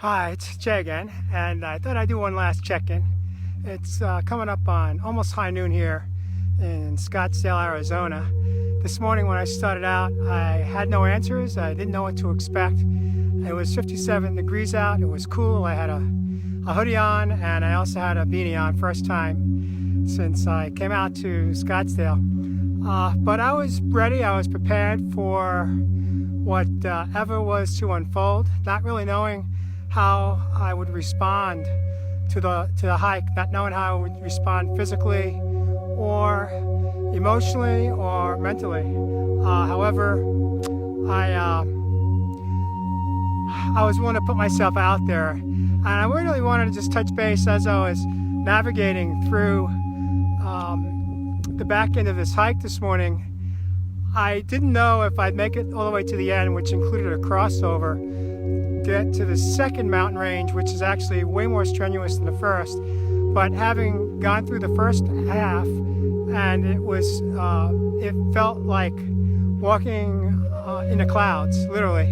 Hi, it's Jay again, and I thought I'd do one last check-in. It's coming up on almost high noon here in Scottsdale, Arizona. This morning when I started out, I had no answers. I didn't know what to expect. It was 57 degrees out. It was cool. I had a hoodie on, and I also had a beanie on, first time since I came out to Scottsdale. But I was ready. I was prepared for whatever was to unfold, not really knowing how I would respond to the hike, not knowing how I would respond physically or emotionally or mentally. However, I was willing to put myself out there, and I really wanted to just touch base as I was navigating through the back end of this hike this morning. I didn't know if I'd make it all the way to the end, which included a crossover, get to the second mountain range, which is actually way more strenuous than the first. But having gone through the first half, and it felt like walking in the clouds, literally.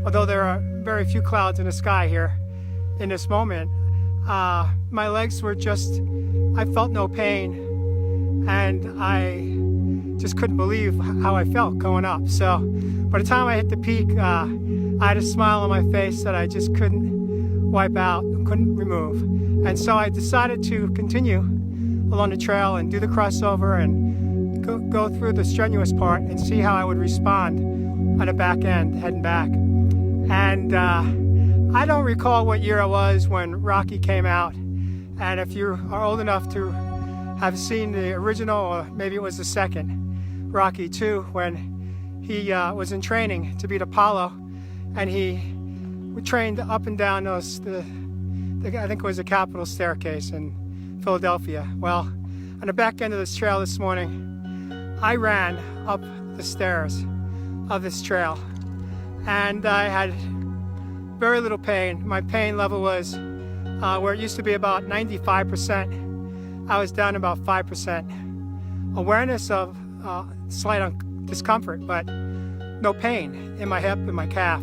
Although there are very few clouds in the sky here in this moment, my legs were I felt no pain, and I just couldn't believe how I felt going up. So by the time I hit the peak, I had a smile on my face that I just couldn't wipe out, couldn't remove. And so I decided to continue along the trail and do the crossover and go through the strenuous part and see how I would respond on the back end, heading back. And I don't recall what year it was when Rocky came out. And if you are old enough to have seen the original, or maybe it was the second, Rocky 2, when he was in training to beat Apollo, and he trained up and down I think it was the Capitol staircase in Philadelphia. Well, on the back end of this trail this morning, I ran up the stairs of this trail, and I had very little pain. My pain level was where it used to be about 95%. I was down about 5%. Awareness of slight discomfort, but no pain in my hip and my calf.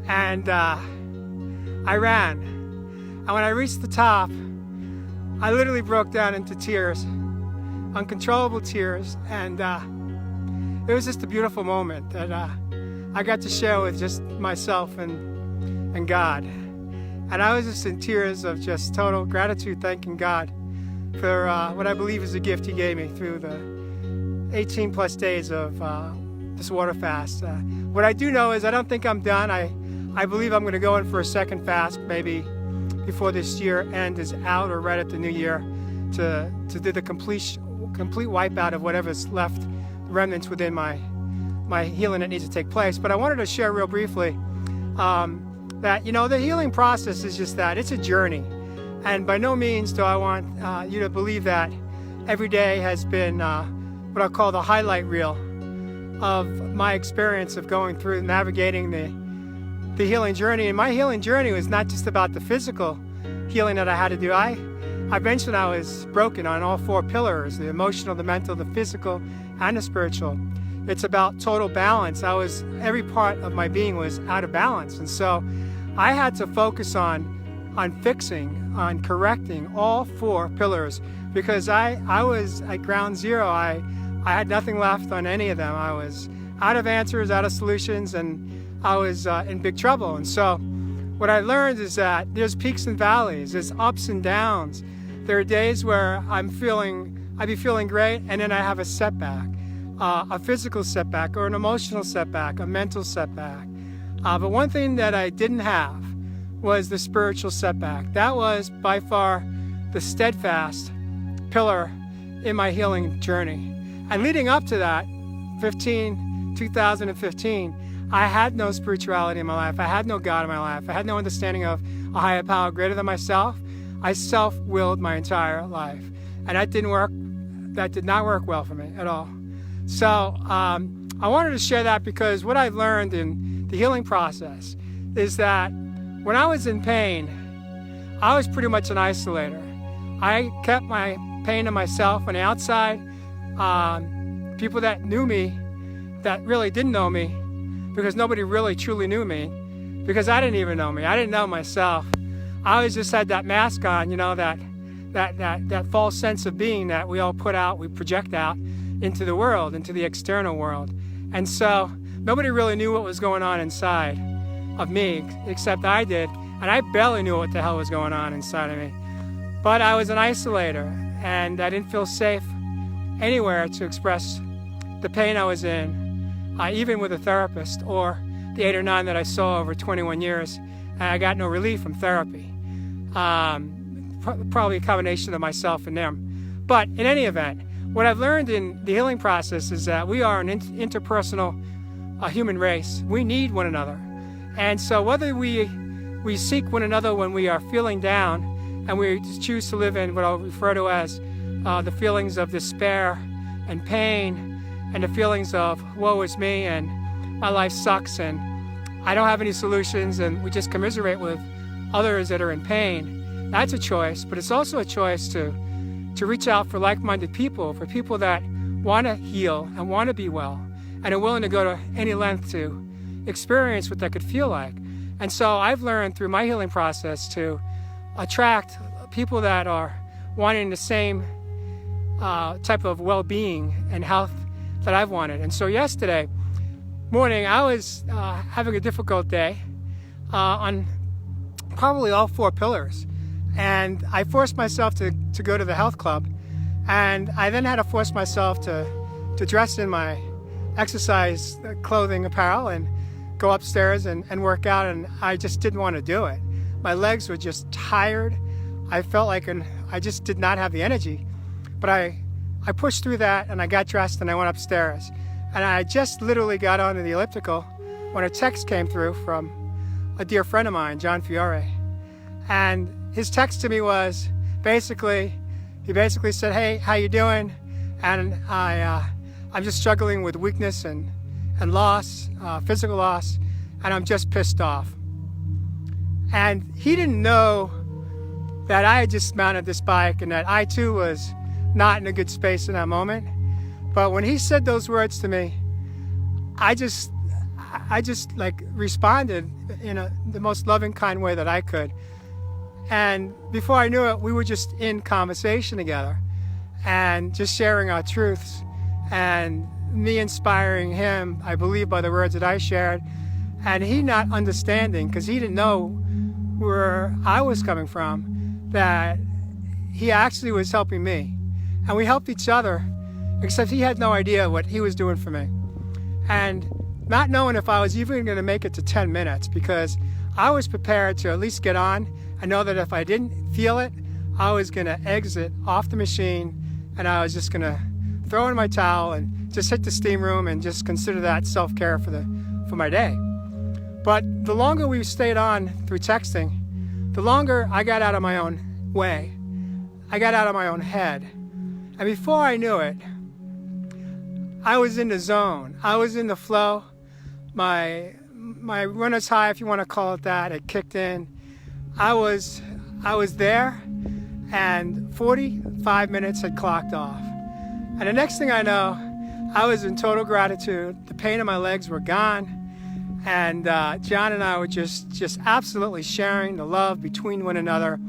And I ran. And when I reached the top, I literally broke down into tears, uncontrollable tears. And it was just a beautiful moment that I got to share with just myself and God. And I was just in tears of just total gratitude, thanking God for what I believe is a gift He gave me through the 18 plus days of this water fast. What I do know is I don't think I'm done. I believe I'm going to go in for a second fast, maybe before this year end is out or right at the new year, to do the complete wipeout of whatever's left, remnants within my healing that needs to take place. But I wanted to share real briefly that, the healing process is just that. It's a journey. And by no means do I want you to believe that every day has been what I call the highlight reel of my experience of going through navigating the healing journey. And my healing journey was not just about the physical healing that I had to do. I mentioned I was broken on all four pillars: the emotional, the mental, the physical, and the spiritual. It's about total balance. Every part of my being was out of balance. And so I had to focus on fixing, on correcting all four pillars, because I was at ground zero. I had nothing left on any of them. I was out of answers, out of solutions, and I was in big trouble. And so what I learned is that there's peaks and valleys, there's ups and downs. There are days where I'd be feeling great, and then I have a setback, a physical setback or an emotional setback, a mental setback. But one thing that I didn't have was the spiritual setback. That was by far the steadfast pillar in my healing journey. And leading up to that, 2015, I had no spirituality in my life. I had no God in my life. I had no understanding of a higher power greater than myself. I self-willed my entire life. And that didn't work. That did not work well for me at all. So I wanted to share that because what I learned in the healing process is that when I was in pain, I was pretty much an isolator. I kept my pain to myself on the outside. People that knew me, that really didn't know me, because nobody really truly knew me, because I didn't even know me. I didn't know myself. I always just had that mask on, you know, that false sense of being that we all put out, we project out into the world, into the external world. And so nobody really knew what was going on inside of me except I did. And I barely knew what the hell was going on inside of me. But I was an isolator, and I didn't feel safe anywhere to express the pain I was in, even with a therapist or the 8 or 9 that I saw over 21 years. I got no relief from therapy. Probably a combination of myself and them. But in any event, what I've learned in the healing process is that we are an interpersonal human race. We need one another. And so whether we seek one another when we are feeling down, and we choose to live in what I'll refer to as the feelings of despair and pain, and the feelings of woe is me, and my life sucks, and I don't have any solutions, and we just commiserate with others that are in pain. That's a choice, but it's also a choice to reach out for like-minded people, for people that want to heal and want to be well, and are willing to go to any length to experience what that could feel like. And so I've learned through my healing process to attract people that are wanting the same type of well-being and health that I've wanted. And so yesterday morning, I was having a difficult day on probably all 4 pillars. And I forced myself to go to the health club. And I then had to force myself to dress in my exercise clothing apparel and go upstairs and work out. And I just didn't want to do it. My legs were just tired. I felt like I just did not have the energy. But I pushed through that, and I got dressed, and I went upstairs. And I just literally got onto the elliptical when a text came through from a dear friend of mine, John Fiore. And his text to me was he basically said, "Hey, how you doing? And I'm just struggling with weakness and loss, physical loss, and I'm just pissed off." And he didn't know that I had just mounted this bike and that I too was not in a good space in that moment. But when he said those words to me, I just like responded in the most loving, kind way that I could. And before I knew it, we were just in conversation together and just sharing our truths, and me inspiring him, I believe, by the words that I shared, and he not understanding, because he didn't know where I was coming from, that he actually was helping me. And we helped each other, except he had no idea what he was doing for me. And not knowing if I was even going to make it to 10 minutes, because I was prepared to at least get on and know that if I didn't feel it, I was going to exit off the machine, and I was just going to throw in my towel and just hit the steam room and just consider that self-care for my day. But the longer we stayed on through texting, the longer I got out of my own way. I got out of my own head. And before I knew it, I was in the zone. I was in the flow. My runner's high, if you want to call it that, it kicked in. I was there, and 45 minutes had clocked off. And the next thing I know, I was in total gratitude. The pain in my legs were gone. And John and I were just absolutely sharing the love between one another.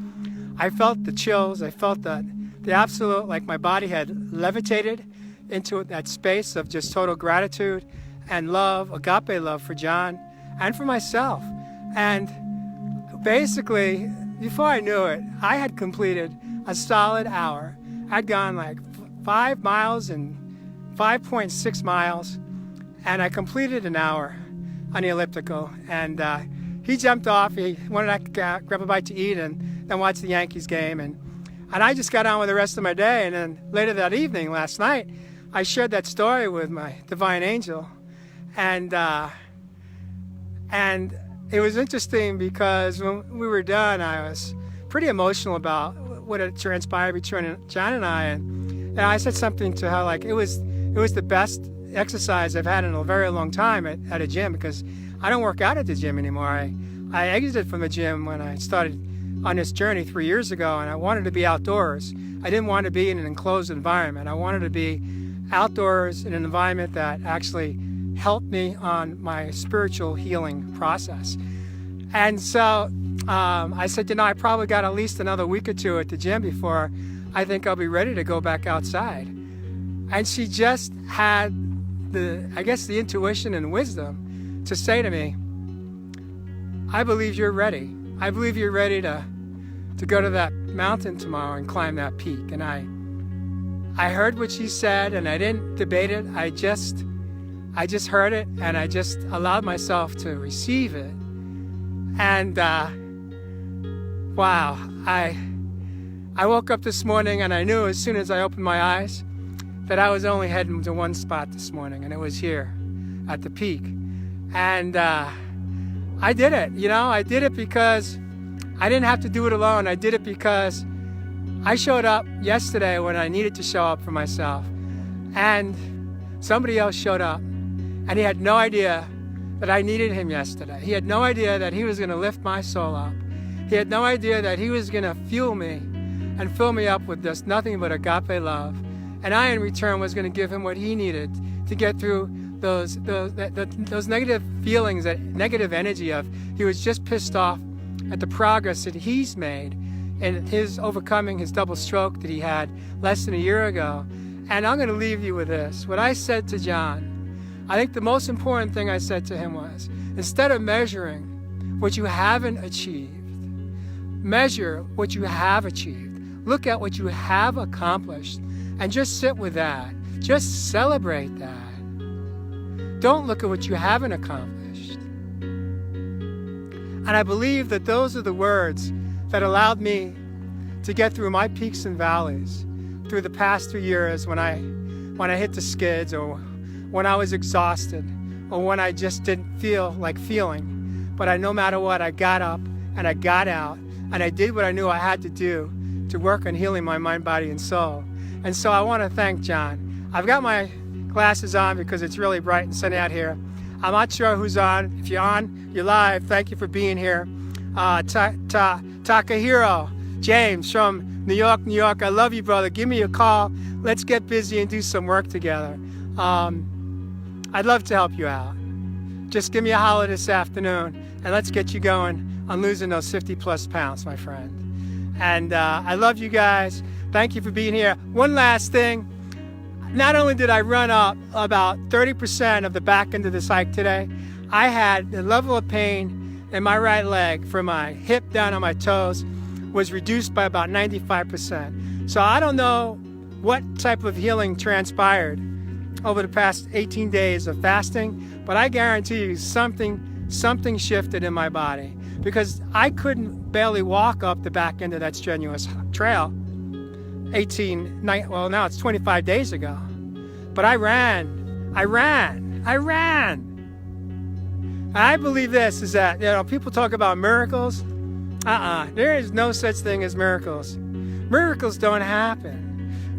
I felt the chills. I felt the absolute, like my body had levitated into that space of just total gratitude and love, agape love for John and for myself. And basically, before I knew it, I had completed a solid hour. I'd gone like 5 miles and 5.6 miles, and I completed an hour on the elliptical. And he jumped off. He wanted to grab a bite to eat and then watch the Yankees game. And I just got on with the rest of my day. And then later that evening, last night, I shared that story with my divine angel. And it was interesting because when we were done, I was pretty emotional about what had transpired between John and I. And I said something to her like it was the best exercise I've had in a very long time at a gym, because I don't work out at the gym anymore. I exited from the gym when I started on this journey 3 years ago, and I wanted to be outdoors. I didn't want to be in an enclosed environment. I wanted to be outdoors in an environment that actually helped me on my spiritual healing process. And so I said, you know, I probably got at least another week or two at the gym before I think I'll be ready to go back outside. And she just had the intuition and wisdom to say to me, I believe you're ready. I believe you're ready to go to that mountain tomorrow and climb that peak. And I heard what she said, and I didn't debate it. I just heard it, and I just allowed myself to receive it. And wow, I woke up this morning, and I knew as soon as I opened my eyes that I was only heading to one spot this morning, and it was here at the peak. And I did it. You know, I did it because I didn't have to do it alone. I did it because I showed up yesterday when I needed to show up for myself, and somebody else showed up, and he had no idea that I needed him yesterday. He had no idea that he was going to lift my soul up. He had no idea that he was going to fuel me and fill me up with just nothing but agape love. And I, in return, was going to give him what he needed to get through those negative feelings, that negative energy of he was just pissed off at the progress that he's made in his overcoming his double stroke that he had less than a year ago. And I'm going to leave you with this. What I said to John, I think the most important thing I said to him was, instead of measuring what you haven't achieved, measure what you have achieved. Look at what you have accomplished and just sit with that. Just celebrate that. Don't look at what you haven't accomplished. And I believe that those are the words that allowed me to get through my peaks and valleys through the past 3 years when I hit the skids, or when I was exhausted, or when I just didn't feel like feeling. But no matter what, I got up and I got out and I did what I knew I had to do to work on healing my mind, body, and soul. And so I want to thank John. I've got my glasses on because it's really bright and sunny out here. I'm not sure who's on. If you're on, you're live. Thank you for being here. Takahiro James from New York, New York. I love you, brother. Give me a call. Let's get busy and do some work together. I'd love to help you out. Just give me a holler this afternoon, and let's get you going on losing those 50+ pounds, my friend. And I love you guys. Thank you for being here. One last thing. Not only did I run up about 30% of the back end of this hike today, I had the level of pain in my right leg from my hip down on my toes was reduced by about 95%. So I don't know what type of healing transpired over the past 18 days of fasting, but I guarantee you something shifted in my body, because I couldn't barely walk up the back end of that strenuous trail now it's 25 days ago. But I ran. I believe this is that, you know, people talk about miracles. There is no such thing as miracles. Miracles don't happen.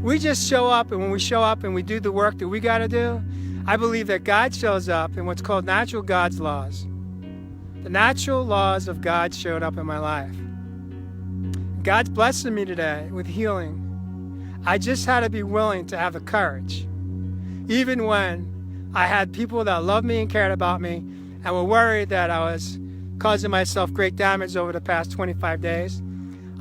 We just show up, and when we show up and we do the work that we got to do, I believe that God shows up in what's called natural God's laws. The natural laws of God showed up in my life. God's blessing me today with healing. I just had to be willing to have the courage. Even when I had people that loved me and cared about me and were worried that I was causing myself great damage over the past 25 days,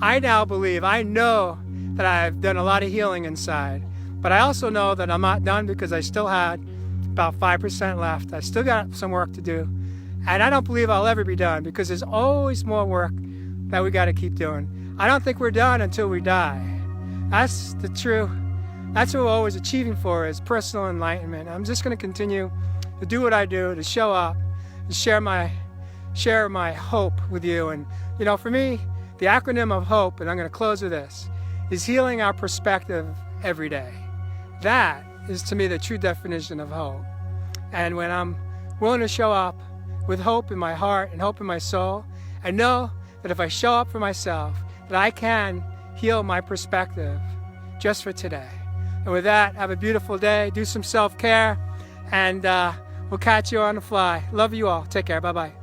I now believe, I know that I've done a lot of healing inside. But I also know that I'm not done, because I still had about 5% left. I still got some work to do. And I don't believe I'll ever be done, because there's always more work that we got to keep doing. I don't think we're done until we die. That's what we're always achieving for, is personal enlightenment. I'm just going to continue to do what I do, to show up, to share my hope with you. And, you know, for me, the acronym of HOPE, and I'm going to close with this, is healing our perspective every day. That is, to me, the true definition of hope. And when I'm willing to show up with hope in my heart and hope in my soul, I know that if I show up for myself, that I can heal my perspective just for today. And with that, have a beautiful day. Do some self-care, and we'll catch you on the fly. Love you all. Take care. Bye-bye.